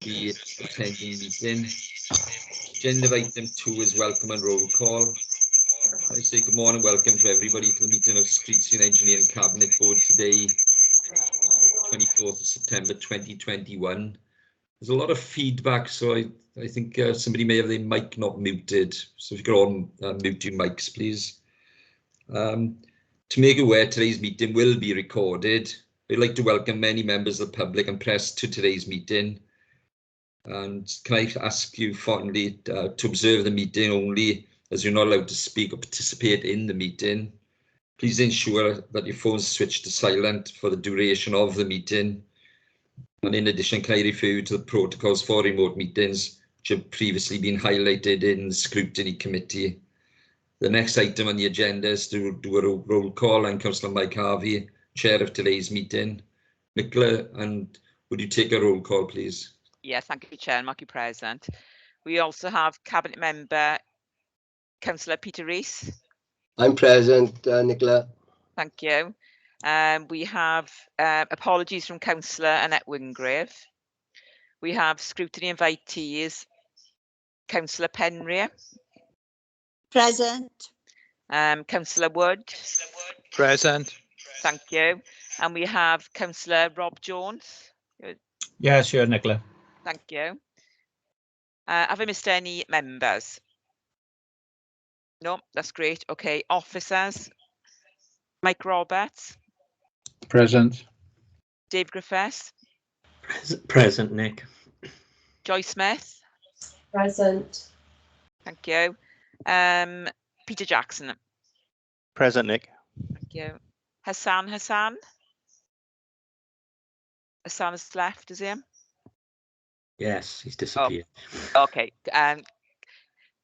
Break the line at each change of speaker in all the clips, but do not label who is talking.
be attending the meeting. Agenda item 2 is welcome and roll call. I say good morning, welcome to everybody to the meeting of Streetscene Engineering Cabinet Board today, 24th of September 2021. There's a lot of feedback, so I think somebody may have their mic not muted. So if you could all mute your mics, please. To make you aware, today's meeting will be recorded. We'd like to welcome many members of the public and press to today's meeting. And can I ask you fondly to observe the meeting only, as you're not allowed to speak or participate in the meeting. Please ensure that your phones are switched to silent for the duration of the meeting. And in addition, can I refer you to the protocols for remote meetings, which have previously been highlighted in the Scrutiny Committee. The next item on the agenda is to do a roll call, and Councillor Mike Harvey, Chair of today's meeting. Nicola, and would you take a roll call, please?
Yes, thank you, Chair. Mark, you present. We also have Cabinet Member Councillor Peter Rees.
I'm present, Nicola.
Thank you. We have apologies from Councillor Annette Wingrave. We have scrutiny invitees, Councillor Penry.
Present.
Councillor Wood.
Present.
Thank you. And we have Councillor Rob Jones.
Yes, sure, Nicola.
Thank you. Have I missed any members? No, that's great. Okay, officers. Mike Roberts.
Present.
Dave Griffiths.
Present, Nick.
Joy Smith.
Present.
Thank you. Peter Jackson.
Present, Nick.
Thank you. Hassan. Hassan has left, is he?
Yes, he's disappeared.
Oh, okay.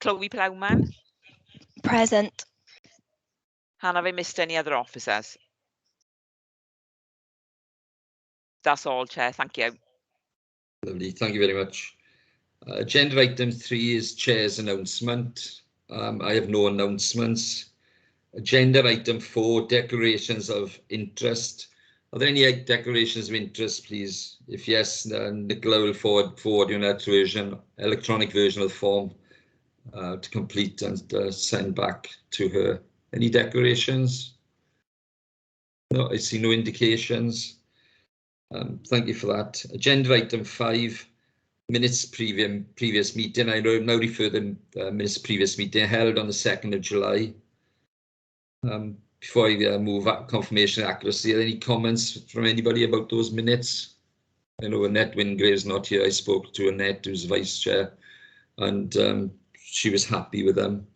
Chloe Plowman.
Present.
And have I missed any other officers? That's all, Chair. Thank you.
Lovely. Thank you very much. Agenda item 3 is Chair's announcement. I have no announcements. Agenda item 4, declarations of interest. Are there any declarations of interest, please? If yes, Nicola will forward you an electronic version of the form to complete and send back to her. Any declarations? No, I see no indications. Thank you for that. Agenda item 5, minutes previous meeting. I now refer the minutes previous meeting held on the 2nd of July. Before I move up confirmation of accuracy, are there any comments from anybody about those minutes? I know Annette Wingrave is not here. I spoke to Annette, who's Vice Chair, and she was happy with them.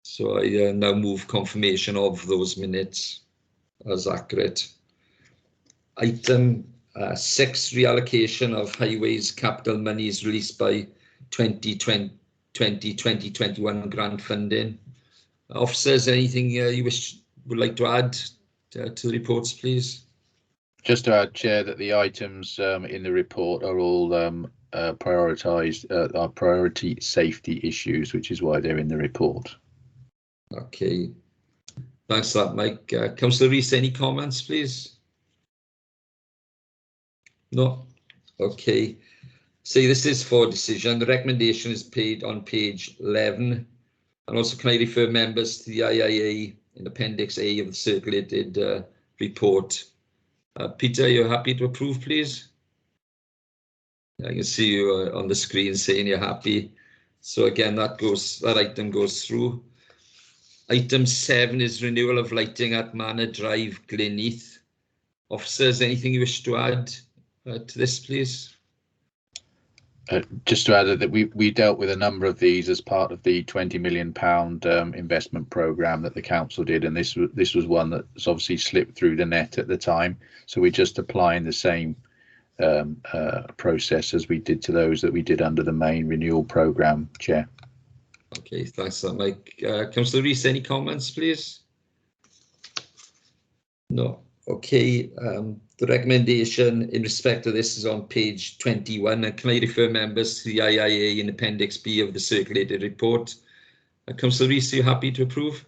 So I now move confirmation of those minutes as accurate. Item 6, reallocation of highways capital monies released by 2020-2021 grant funding. Officers, anything you would like to add to the reports, please?
Just to add, Chair, that the items in the report are all prioritised, are priority safety issues, which is why they're in the report.
Okay. Thanks for that, Mike. Councillor Rees, any comments, please? No? Okay. So this is for decision. The recommendation is paid on page 11. And also, can I refer members to the IIA in Appendix A of the circulated report? Peter, you're happy to approve, please? I can see you on the screen saying you're happy. So again, that item goes through. Item 7 is renewal of lighting at Manor Drive, Neath. Officers, anything you wish to add to this, please?
Just to add that we dealt with a number of these as part of the £20 million investment programme that the council did, and this was one that's obviously slipped through the net at the time. So we're just applying the same process as we did to those that we did under the main renewal programme, Chair.
Okay, thanks for that, Mike. Councillor Rees, any comments, please? No. Okay, the recommendation in respect of this is on page 21. And can I refer members to the IIA in Appendix B of the circulated report? Councillor Rees, are you happy to approve?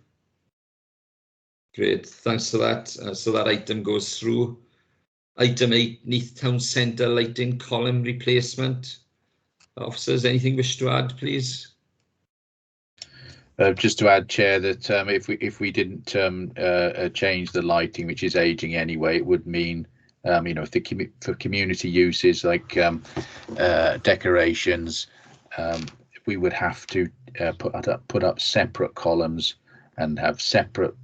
Great, thanks for that. So that item goes through. Item 8, Neath Town Centre lighting column replacement. Officers, anything wish to add, please?
Just to add, Chair, that if we didn't change the lighting, which is aging anyway, it would mean, you know, for community uses like decorations, we would have to put up separate columns and have separate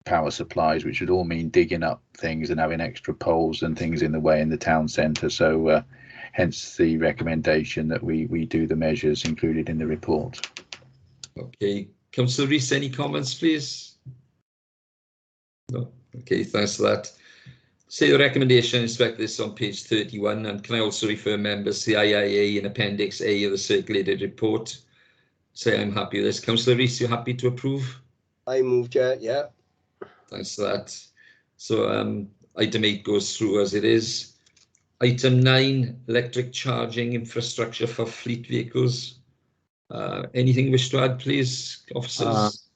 power supplies, which would all mean digging up things and having extra poles and things in the way in the town centre. So hence the recommendation that we do the measures included in the report.
Okay, Councillor Rees, any comments, please? No. Okay, thanks for that. Say the recommendation, inspect this on page 31, and can I also refer members to the IIA in Appendix A of the circulated report? Say I'm happy with this. Councillor Rees, you're happy to approve?
I move, Chair. Yeah.
Thanks for that. So item 8 goes through as it is. Item 9, electric charging infrastructure for fleet vehicles. Anything wish to add, please, officers?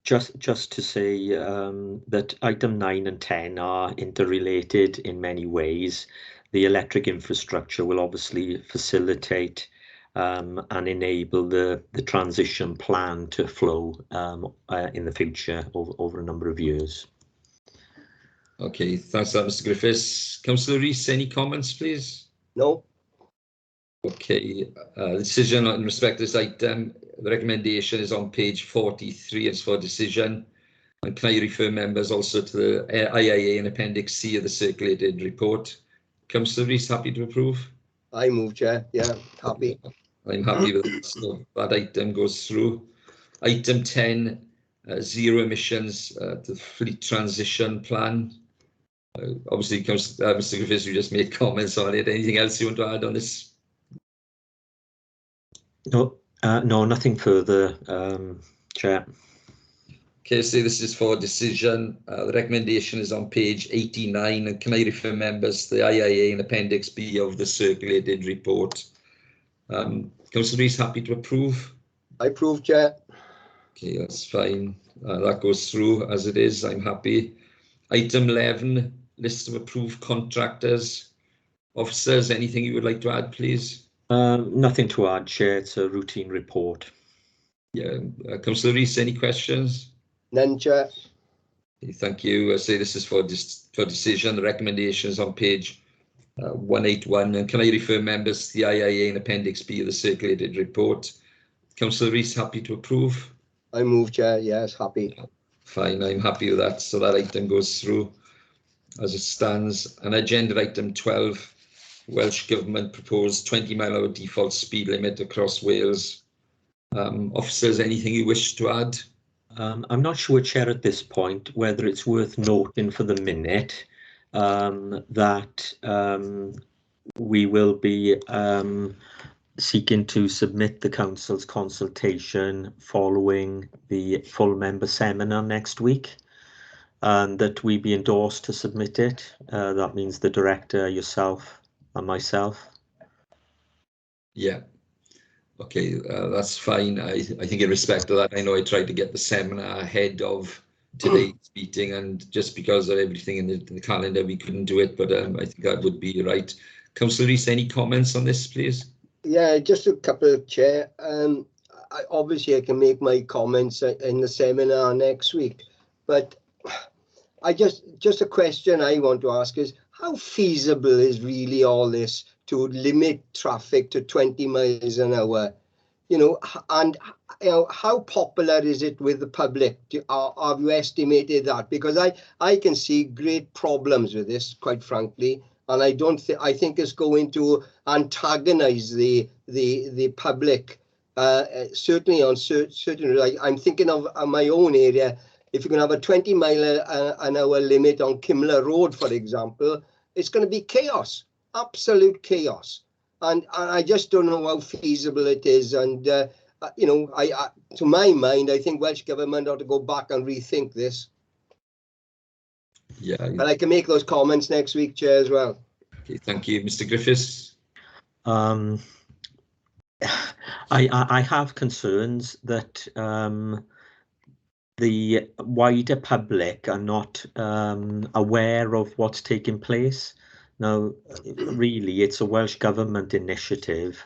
Just to say that item 9 and 10 are interrelated in many ways. The electric infrastructure will obviously facilitate and enable the transition plan to flow in the future over a number of years.
Okay, thanks for that, Mr. Griffiths. Councillor Rees, any comments, please?
No.
Okay, the decision in respect to this item, the recommendation is on page 43. It's for decision. And can I refer members also to the IIA in Appendix C of the circulated report? Councillor Rees, happy to approve?
I move, Chair. Yeah, happy.
I'm happy with that. So that item goes through. Item 10, zero emissions to fleet transition plan. Obviously, Mr. Griffiths, you just made comments on it. Anything else you want to add on this?
No, nothing further, Chair.
Okay, so this is for decision. The recommendation is on page 89, and can I refer members to the IIA in Appendix B of the circulated report? Councillor Rees, happy to approve?
I approve, Chair.
Okay, that's fine. That goes through as it is. I'm happy. Item 11, list of approved contractors. Officers, anything you would like to add, please?
Nothing to add, Chair. It's a routine report.
Yeah, Councillor Rees, any questions?
None, Chair.
Okay, thank you. I say this is for decision. The recommendation is on page 181. And can I refer members to the IIA in Appendix B of the circulated report? Councillor Rees, happy to approve?
I move, Chair. Yes, happy.
Fine, I'm happy with that. So that item goes through as it stands. And agenda item 12, Welsh Government proposed 20-mile-an-hour default speed limit across Wales. Officers, anything you wish to add?
I'm not sure, Chair, at this point whether it's worth noting for the minute that we will be seeking to submit the Council's consultation following the full member seminar next week, and that we be endorsed to submit it. That means the Director, yourself and myself.
Yeah. Okay, that's fine. I think in respect to that, I know I tried to get the seminar ahead of today's meeting, and just because of everything in the calendar, we couldn't do it, but I think that would be right. Councillor Rees, any comments on this, please?
Yeah, just a couple, Chair. Obviously, I can make my comments in the seminar next week, but I just a question I want to ask is, how feasible is really all this to limit traffic to 20 miles an hour? You know, and you know, how popular is it with the public? Have you estimated that? Because I can see great problems with this, quite frankly, and I think it's going to antagonize the public. Certainly on certain, like I'm thinking of my own area. If you're going to have a 20-mile-an-hour limit on Kimler Road, for example, it's going to be chaos, absolute chaos. And I just don't know how feasible it is. And, you know, to my mind, I think Welsh Government ought to go back and rethink this.
Yeah.
But I can make those comments next week, Chair, as well.
Okay, thank you. Mr. Griffiths?
I have concerns that the wider public are not aware of what's taking place. Now, really, it's a Welsh Government initiative.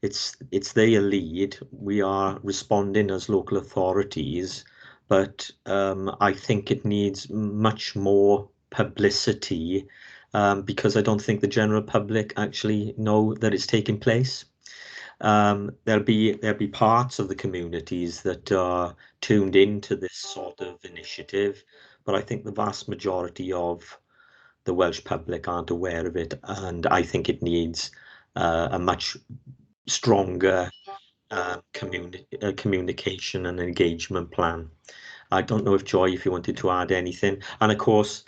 It's their lead. We are responding as local authorities, but I think it needs much more publicity because I don't think the general public actually know that it's taking place. There'll be parts of the communities that are tuned into this sort of initiative, but I think the vast majority of the Welsh public aren't aware of it, and I think it needs a much stronger communication and engagement plan. I don't know if Joy, if you wanted to add anything, and of course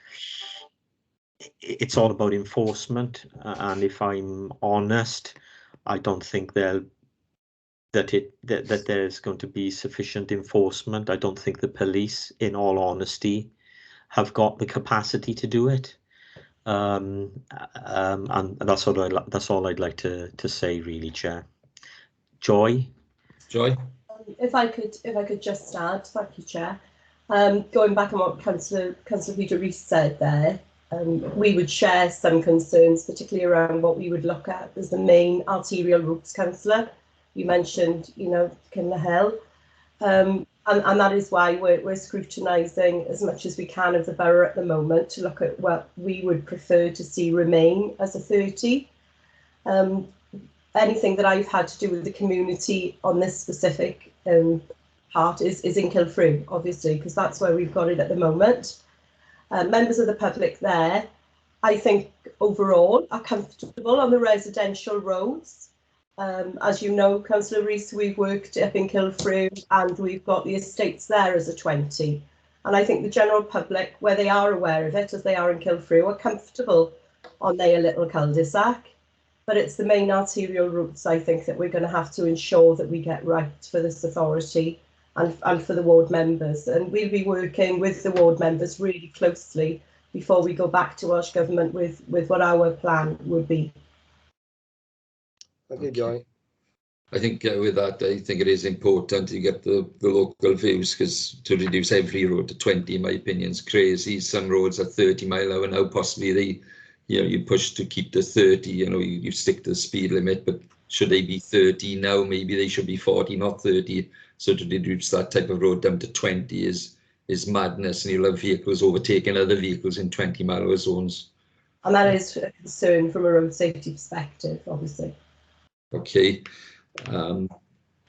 it's all about enforcement, and if I'm honest, I don't think that there's going to be sufficient enforcement. I don't think the police, in all honesty, have got the capacity to do it. And that's all I'd like to say, really, Chair. Joy.
If I could just add, thank you, Chair. Going back on what Councillor Peter Rees said there, we would share some concerns, particularly around what we would look at as the main arterial routes, Councillor. You mentioned, Kinloch Hill, and that is why we're scrutinising as much as we can of the borough at the moment to look at what we would prefer to see remain as a 30. Anything that I've had to do with the community on this specific part is in Kilfrew, obviously, because that's where we've got it at the moment. Members of the public there, I think overall are comfortable on the residential roads. As you know, Councillor Rees, we've worked up in Kilfrew and we've got the estates there as a 20. And I think the general public, where they are aware of it, as they are in Kilfrew, are comfortable on their little cul-de-sac. But it's the main arterial routes, I think, that we're going to have to ensure that we get right for this authority and for the ward members. And we'll be working with the ward members really closely before we go back to Welsh Government with what our plan would be.
Thank you, Joy.
I think with that, I think it is important to get the local views, because to reduce every road to 20, in my opinion, is crazy. Some roads are 30 mile an hour now, possibly you push to keep the 30, you stick to the speed limit, but should they be 30 now? Maybe they should be 40, not 30. So to reduce that type of road down to 20 is madness, and you'll have vehicles overtaking other vehicles in 20 mile an hour zones.
And that is a concern from a road safety perspective, obviously.
Okay.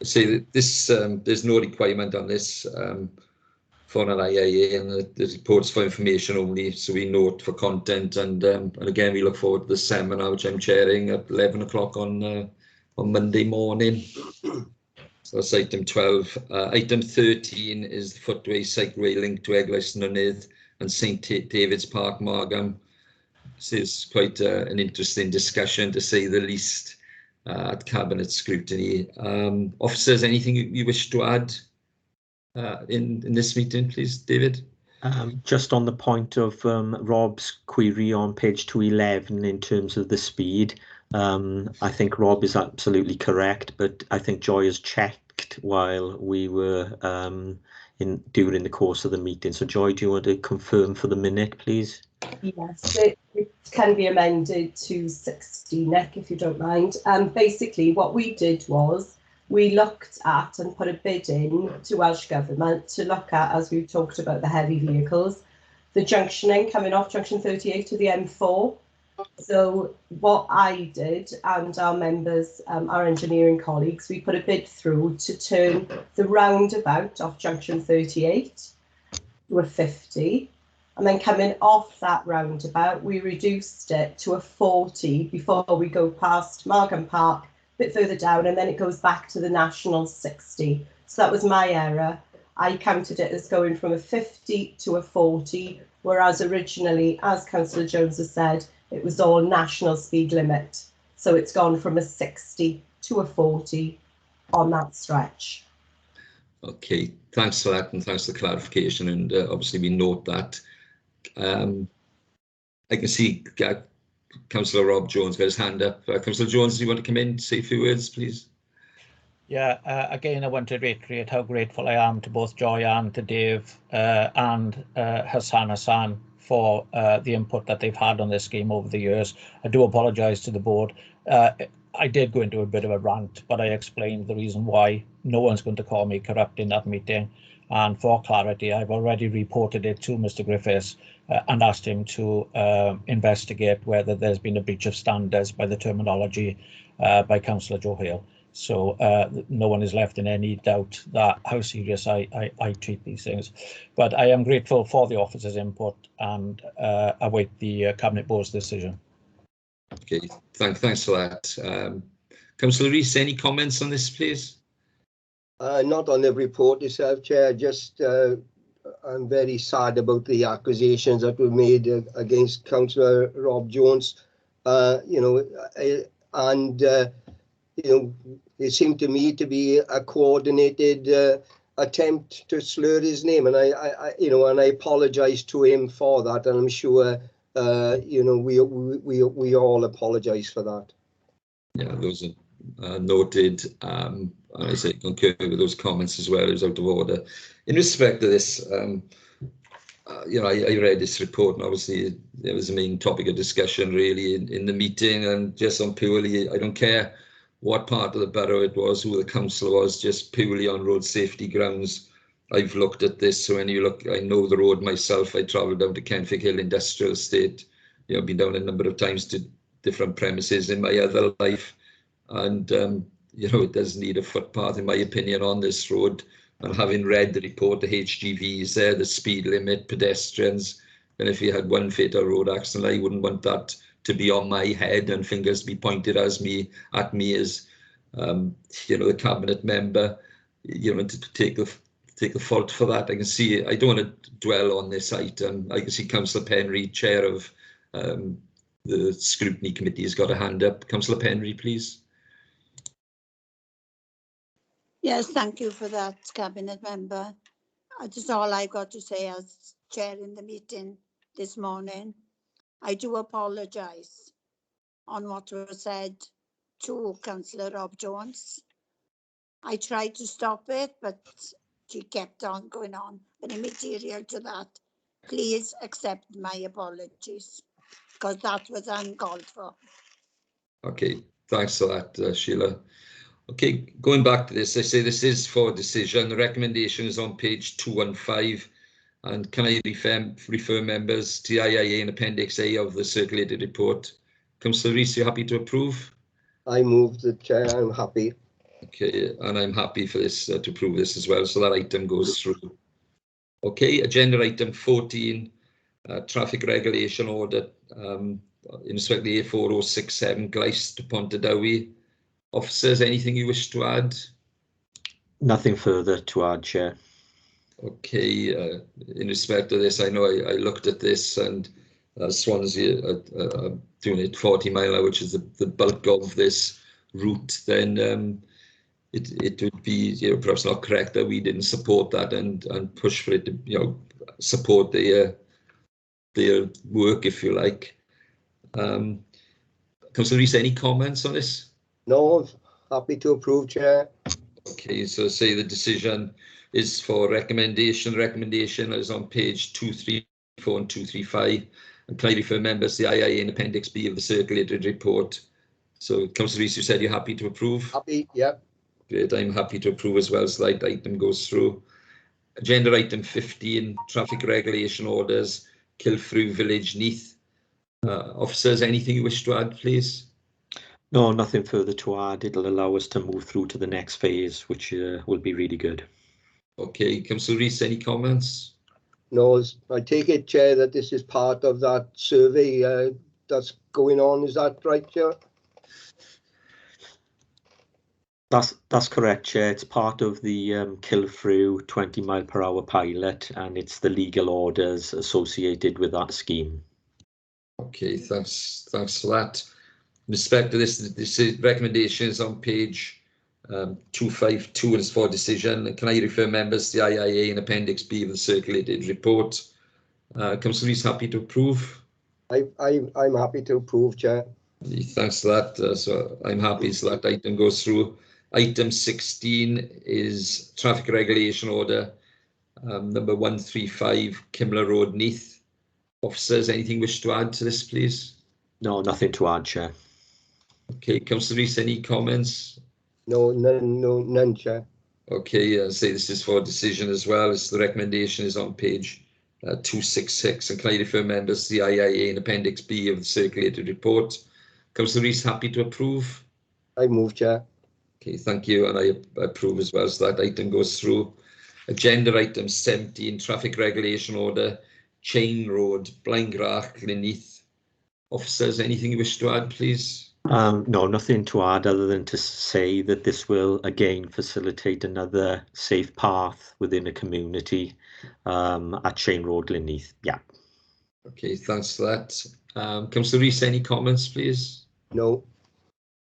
Say this, there's no requirement on this for an IIA, and the reports for information only, so we note for content, and again we look forward to the seminar which I'm chairing at 11 o'clock on Monday morning. So that's item 12. Item 13 is the footway cycleway link to Eglwys Neath and St David's Park, Margam. This is quite an interesting discussion, to say the least, at Cabinet Scrutiny. Officers, anything you wish to add in this meeting, please, David?
Just on the point of Rob's query on page 211 in terms of the speed, I think Rob is absolutely correct, but I think Joy has checked while we were during the course of the meeting. So Joy, do you want to confirm for the minute, please?
Yes, it can be amended to 60, Nick, if you don't mind. Basically, what we did was we looked at and put a bid in to Welsh Government to look at, as we've talked about, the heavy vehicles, the junctioning coming off junction 38 to the M4. So what I did, and our members, our engineering colleagues, we put a bid through to turn the roundabout off junction 38 to a 50. And then coming off that roundabout, we reduced it to a 40 before we go past Margam Park, a bit further down, and then it goes back to the national 60. So that was my error. I counted it as going from a 50 to a 40, whereas originally, as Councillor Jones has said, it was all national speed limit. So it's gone from a 60 to a 40 on that stretch.
Okay, thanks for that, and thanks for the clarification, and obviously we note that. I can see Councillor Rob Jones got his hand up. Councillor Jones, do you want to come in, say a few words, please?
Yeah, again, I want to reiterate how grateful I am to both Joy and to Dave and Hassan for the input that they've had on this scheme over the years. I do apologise to the board. I did go into a bit of a rant, but I explained the reason why. No one's going to call me corrupt in that meeting. And for clarity, I've already reported it to Mr. Griffiths and asked him to investigate whether there's been a breach of standards by the terminology by Councillor Joe Hale. So no one is left in any doubt that how serious I treat these things. But I am grateful for the officer's input and await the Cabinet Board's decision.
Okay, thanks for that. Councillor Rees, any comments on this, please?
Not on the report itself, Chair. Just I'm very sad about the accusations that were made against Councillor Rob Jones. It seemed to me to be a coordinated attempt to slur his name, and I apologise to him for that, and I'm sure we all apologise for that.
Yeah, those are noted. And I say concur with those comments as well. It was out of order. In respect to this, I read this report, and obviously it was the main topic of discussion really in the meeting, and just on purely, I don't care what part of the borough it was, who the councillor was, just purely on road safety grounds. I've looked at this, so when you look, I know the road myself. I travelled down to Kenfig Hill Industrial Estate, been down a number of times to different premises in my other life, and it does need a footpath in my opinion on this road. And having read the report, the HGVs there, the speed limit, pedestrians, and if you had one fatal road accident, I wouldn't want that to be on my head and fingers to be pointed at me as the cabinet member, to take the fault for that. I can see, I don't want to dwell on this item. I can see Councillor Penry, chair of the Scrutiny Committee, has got a hand up. Councillor Penry, please.
Yes, thank you for that, Cabinet Member. That's all I've got to say as chair in the meeting this morning. I do apologise on what was said to Councillor Rob Jones. I tried to stop it, but she kept on going on. But immaterial to that, please accept my apologies, because that was uncalled for.
Okay, thanks for that, Sheila. Okay, going back to this, I say this is for decision. The recommendation is on page 215. And can I refer members to the IIA and Appendix A of the circulated report? Councillor Rees, you happy to approve?
I move the Chair, I'm happy.
Okay, and I'm happy for this to approve this as well, so that item goes through. Okay, agenda item 14, traffic regulation order in respect to the A4067 Gleis to Pontardawe. Officers, anything you wish to add?
Nothing further to add, Chair.
Okay, in respect to this, I know I looked at this, and Swansea doing it 40 mile an hour, which is the bulk of this route, then it would be perhaps not correct that we didn't support that and push for it to support their work, if you like. Councillor Rees, any comments on this?
No, happy to approve, Chair.
Okay, so say the decision is for recommendation. Recommendation is on page 234 and 235. And can I refer members to the IIA in Appendix B of the circulated report? So, Councillor Rees, you said you're happy to approve?
Happy, yeah.
Great, I'm happy to approve as well, so that item goes through. Agenda item 15, traffic regulation orders, Kilfrew Village, Neath. Officers, anything you wish to add, please?
No, nothing further to add. It'll allow us to move through to the next phase, which will be really good.
Okay, Councillor Rees, any comments?
No, I take it, Chair, that this is part of that survey that's going on. Is that right, Chair?
That's correct, Chair. It's part of the Kilfrew 20 mile per hour pilot, and it's the legal orders associated with that scheme.
Okay, thanks for that. In respect to this recommendation is on page 252 and it's for decision. And can I refer members to the IIA in Appendix B of the circulated report? Councillor Rees, happy to approve?
I'm happy to approve, Chair.
Thanks for that. So I'm happy, so that item goes through. Item 16 is traffic regulation order number 135, Kimler Road, Neath. Officers, anything wish to add to this, please?
No, nothing to add, Chair.
Okay, Councillor Rees, any comments?
No, none, Chair.
Okay, say this is for decision as well. As the recommendation is on page 266, and can I refer members to the IIA in Appendix B of the circulated report? Councillor Rees, happy to approve?
I move, Chair.
Okay, thank you, and I approve as well, so that item goes through. Agenda item 17, traffic regulation order, Chain Road, Blaengrach, Neath. Officers, anything you wish to add, please?
No, nothing to add other than to say that this will again facilitate another safe path within a community at Chain Road, Neath. Yeah.
Okay, thanks for that. Councillor Rees, any comments, please?
No.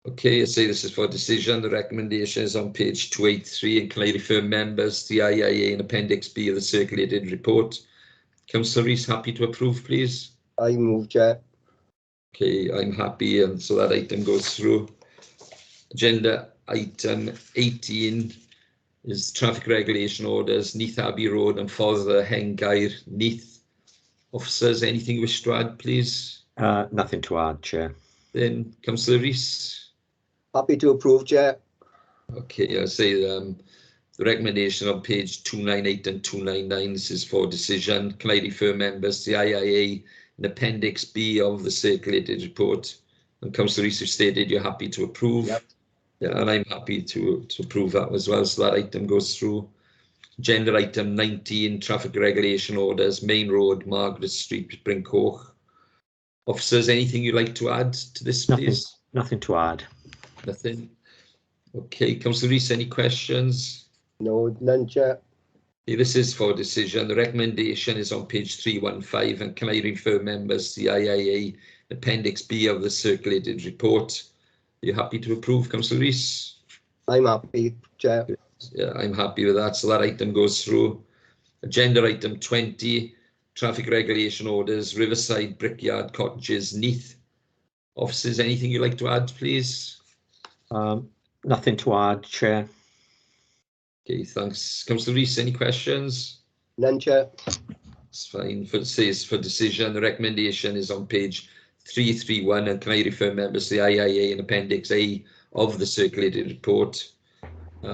Okay, I say this is for decision. The recommendation is on page 283, and can I refer members to the IIA in Appendix B of the circulated report? Councillor Rees, happy to approve, please?
I move, Chair.
Okay, I'm happy, and so that item goes through. Agenda item 18 is traffic regulation orders, Neath Abbey Road and Ffordd Hengair, Neath. Officers, anything you wish to add, please?
Nothing to add, Chair.
Then Councillor Rees.
Happy to approve, Chair.
Okay, I say the recommendation on page 298 and 299, this is for decision. Can I refer members to the IIA in Appendix B of the circulated report? And Councillor Rees, you stated you're happy to approve.
Yep.
Yeah, and I'm happy to approve that as well, so that item goes through. Agenda item 19, traffic regulation orders, Main Road, Margaret Street, Brincoch. Officers, anything you'd like to add to this, please?
Nothing to add.
Nothing. Okay, Councillor Rees, any questions?
No, none, Chair.
Okay, this is for decision. The recommendation is on page 315, and can I refer members to the IIA Appendix B of the circulated report? Are you happy to approve, Councillor Rees?
I'm happy, Chair.
Yeah, I'm happy with that, so that item goes through. Agenda item 20, traffic regulation orders, Riverside, Brickyard, Cottages, Neath. Officers, anything you'd like to add, please?
Nothing to add, Chair.
Okay, thanks. Councillor Rees, any questions?
None, Chair.
It's fine. For decision, the recommendation is on page 331, and can I refer members to the IIA in Appendix A of the circulated report?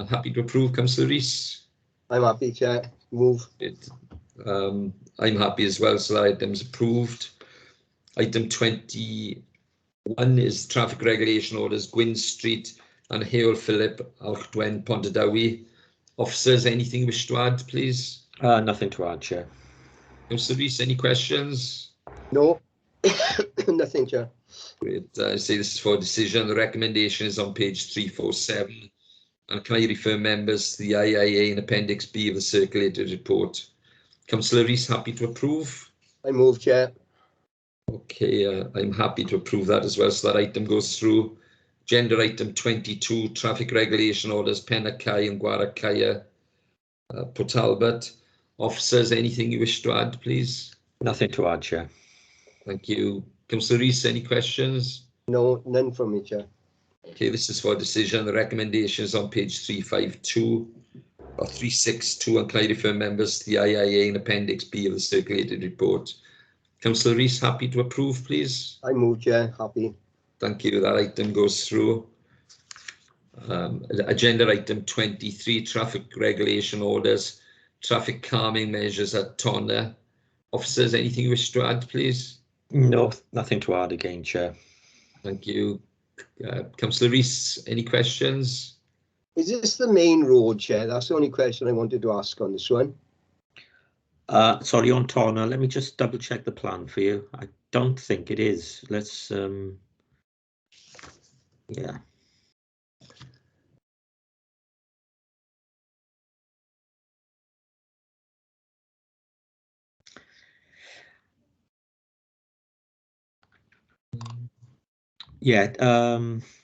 Happy to approve, Councillor Rees?
I'm happy, Chair. Move.
I'm happy as well, so that item's approved. Item 21 is traffic regulation orders, Gwyn Street and Hale Philip, Alchwen, Pontardawe. Officers, anything you wish to add, please?
Nothing to add, Chair.
Councillor Rees, any questions?
No. Nothing, Chair.
Great. I say this is for decision. The recommendation is on page 347. And can I refer members to the IIA in Appendix B of the circulated report? Councillor Rees, happy to approve?
I move, Chair.
Okay, I'm happy to approve that as well, so that item goes through. Agenda item 22, traffic regulation orders, Penacai and Gwarakaya, Port Talbot. Officers, anything you wish to add, please?
Nothing to add, Chair.
Thank you. Councillor Rees, any questions?
No, none from me, Chair.
Okay, this is for decision. The recommendation is on page 352 or 362, and can I refer members to the IIA in Appendix B of the circulated report? Councillor Rees, happy to approve, please?
I move, Chair. Happy.
Thank you. That item goes through. Agenda item 23, traffic regulation orders, traffic calming measures at Tonner. Officers, anything you wish to add, please?
No, nothing to add again, Chair.
Thank you. Councillor Rees, any questions?
Is this the main road, Chair? That's the only question I wanted to ask on this one.
Sorry, on Tonner, let me just double check the plan for you. I don't think it is. Let's, yeah. Yeah,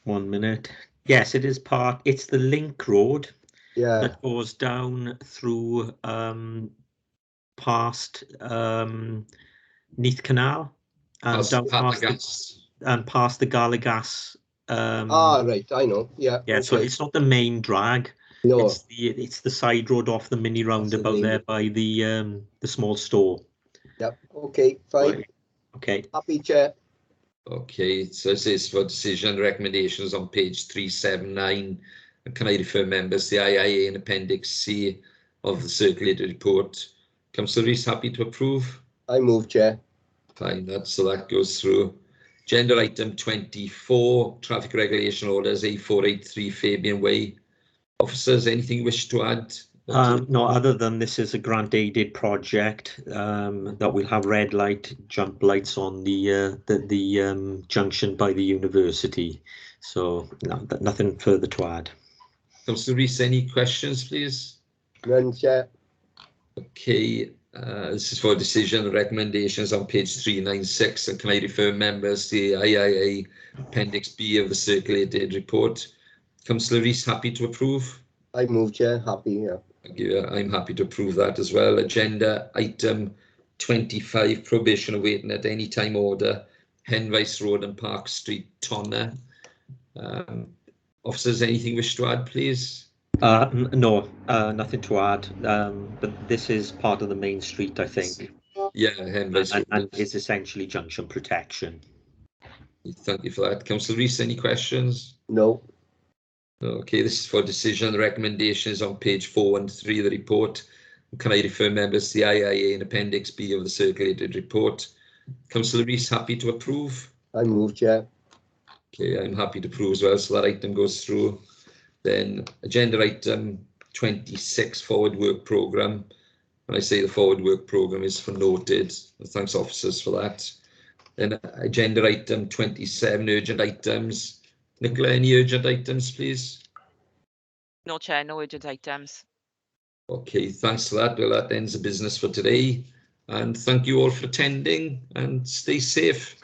1 minute. Yes, it is part, it's the link road that goes down through past Neath Canal and down past the Galagas
Right, I know. Yeah.
Yeah, so
okay.
it's not the main drag.
No,
It's the side road off the mini roundabout
main
there by the small store.
yep. Okay, fine.
Right. Okay.
Happy, Chair.
Okay, so it says for decision recommendations on page 379. And can I refer members to the IIA and Appendix C of the circulated report? Councillor Rees, happy to approve?
I move, Chair.
Fine, so that goes through. Agenda item 24, traffic regulation orders A483 Fabian Way. Officers, anything you wish to add?
No, other than this is a grant aided project that will have red light jump lights on the junction by the university. So no, nothing further to add.
Councillor Rees, any questions, please?
None, Chair.
Okay, this is for decision and recommendations on page 396. And can I refer members to the IIA Appendix B of the circulated report? Councillor Rees, happy to approve?
I move, Chair. Happy, yeah.
Thank you. I'm happy to approve that as well. Agenda item 25, prohibition of waiting at any time order, Henvice Road and Park Street, Tonner. Officers, anything wish to add, please?
No, nothing to add. But this is part of the main street, I think.
Yeah, Henvice Road.
And it's essentially junction protection.
Thank you for that. Councillor Rees, any questions?
No.
Okay, this is for decision and recommendations on page 413 of the report. Can I refer members to the IIA and Appendix B of the circulated report? Councillor Rees, happy to approve?
I move, Chair.
Okay, I'm happy to approve as well, so that item goes through. Then agenda item 26, forward work programme. When I say the forward work programme is for noted, thanks officers for that. Then agenda item 27, urgent items. Nicola, any urgent items, please?
No, Chair, no urgent items.
Okay, thanks for that. Well, that ends the business for today. And thank you all for attending and stay safe.